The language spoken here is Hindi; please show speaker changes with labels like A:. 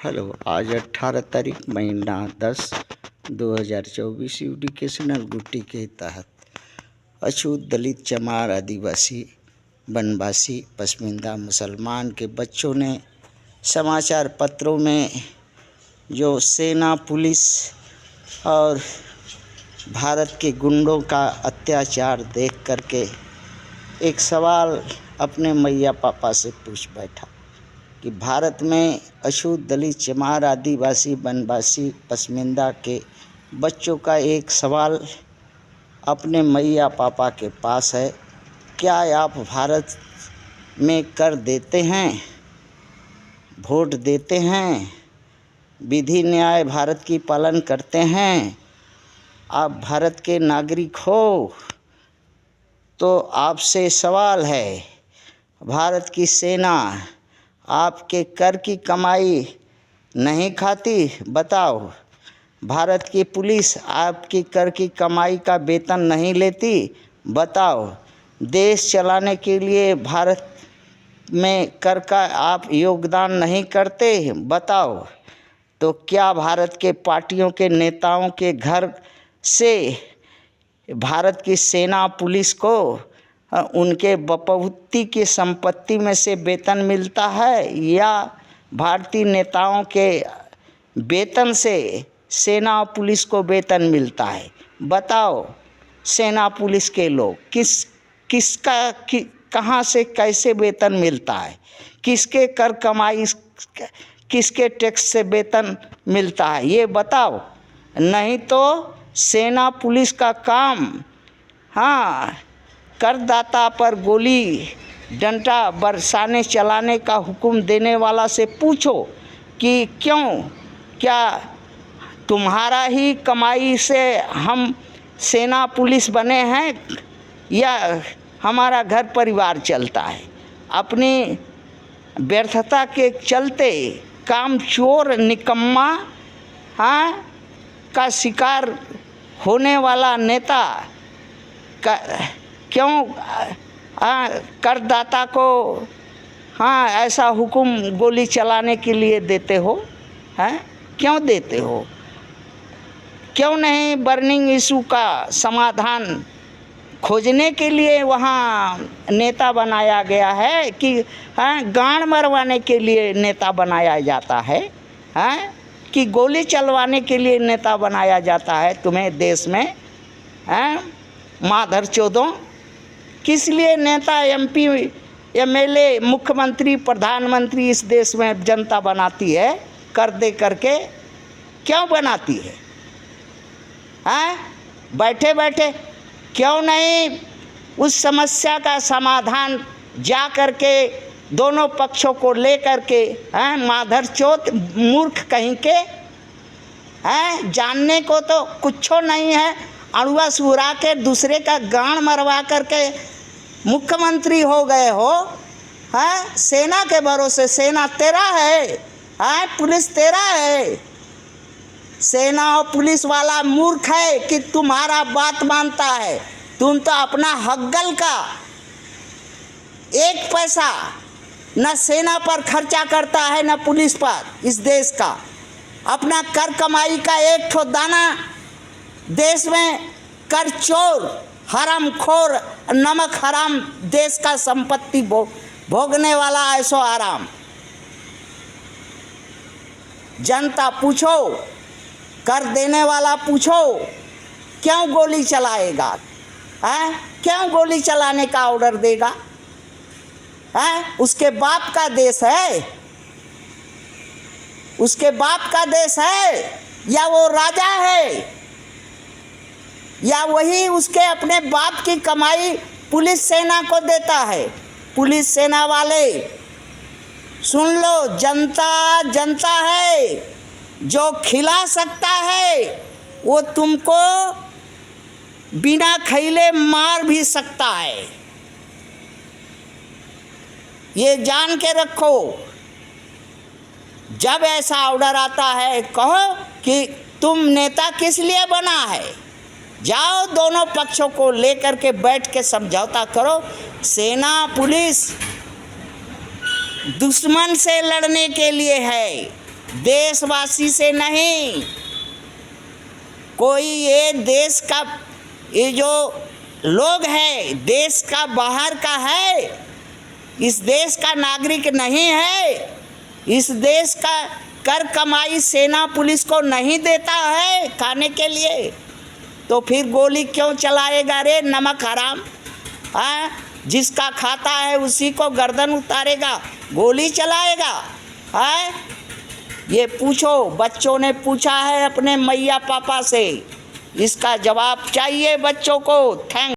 A: हेलो, आज 18 तारीख महीना 10 2024 एजुकेशनल ड्यूटी के तहत अछूत दलित चमार आदिवासी वनवासी पसमिंदा मुसलमान के बच्चों ने समाचार पत्रों में जो सेना पुलिस और भारत के गुंडों का अत्याचार देख करके एक सवाल अपने मैया पापा से पूछ बैठा कि भारत में अछूत दलित चमार आदिवासी वनवासी पसमिंदा के बच्चों का एक सवाल अपने मैया पापा के पास है, क्या आप भारत में कर देते हैं, वोट देते हैं, विधि न्याय भारत की पालन करते हैं, आप भारत के नागरिक हो? तो आपसे सवाल है, भारत की सेना आपके कर की कमाई नहीं खाती? बताओ। भारत की पुलिस आपकी कर की कमाई का वेतन नहीं लेती? बताओ। देश चलाने के लिए भारत में कर का आप योगदान नहीं करते? बताओ। तो क्या भारत के पार्टियों के नेताओं के घर से भारत की सेना पुलिस को उनके बपौती की संपत्ति में से वेतन मिलता है, या भारतीय नेताओं के वेतन से सेना पुलिस को वेतन मिलता है? बताओ। सेना पुलिस के लोग कहाँ से कैसे वेतन मिलता है? किसके कर कमाई, किसके टैक्स से वेतन मिलता है, ये बताओ। नहीं तो सेना पुलिस का काम करदाता पर गोली डंडा बरसाने चलाने का हुक्म देने वाला से पूछो कि क्यों, क्या तुम्हारा ही कमाई से हम सेना पुलिस बने हैं, या हमारा घर परिवार चलता है? अपनी व्यर्थता के चलते कामचोर निकम्मा का शिकार होने वाला नेता का क्यों करदाता को ऐसा हुक्म गोली चलाने के लिए देते हो? क्यों देते हो? क्यों नहीं बर्निंग इशू का समाधान खोजने के लिए वहाँ नेता बनाया गया है कि गांड मरवाने के लिए नेता बनाया जाता है, कि गोली चलवाने के लिए नेता बनाया जाता है तुम्हें देश में? माधर चौदों, किस लिए नेता एमपी एमएलए मुख्यमंत्री प्रधानमंत्री इस देश में जनता बनाती है? कर दे करके क्यों बनाती है? बैठे बैठे क्यों नहीं उस समस्या का समाधान जा करके दोनों पक्षों को ले करके माधर चौथ मूर्ख कहीं के जानने को तो कुछ नहीं है, अड़ुआ सुरा के दूसरे का गांड मरवा करके मुख्यमंत्री हो गए हो। सेना के भरोसे, सेना तेरा है, पुलिस तेरा है। सेना और पुलिस वाला मूर्ख है कि तुम्हारा बात मानता है। तुम तो अपना हग्गल का एक पैसा न सेना पर खर्चा करता है न पुलिस पर। इस देश का अपना कर कमाई का एक ठो दाना देश में कर चोर हराम खोर नमक हराम देश का संपत्ति भोगने वाला ऐसो आराम। जनता पूछो, कर देने वाला पूछो, क्यों गोली चलाएगा? क्यों गोली चलाने का ऑर्डर देगा? उसके बाप का देश है, उसके बाप का देश है, या वो राजा है, या वही उसके अपने बाप की कमाई पुलिस सेना को देता है? पुलिस सेना वाले सुन लो, जनता जनता है, जो खिला सकता है वो तुमको बिना खैले मार भी सकता है, ये जान के रखो। जब ऐसा ऑर्डर आता है कहो कि तुम नेता किस लिए बना है, जाओ दोनों पक्षों को लेकर के बैठ के समझौता करो। सेना पुलिस दुश्मन से लड़ने के लिए है, देशवासी से नहीं। कोई ये देश का, ये जो लोग है देश का बाहर का है, इस देश का नागरिक नहीं है, इस देश का कर कमाई सेना पुलिस को नहीं देता है खाने के लिए, तो फिर गोली क्यों चलाएगा रे नमक हराम? हाँ, जिसका खाता है उसी को गर्दन उतारेगा, गोली चलाएगा? हाँ, ये पूछो, बच्चों ने पूछा है अपने मैया पापा से, इसका जवाब चाहिए बच्चों को। थैंक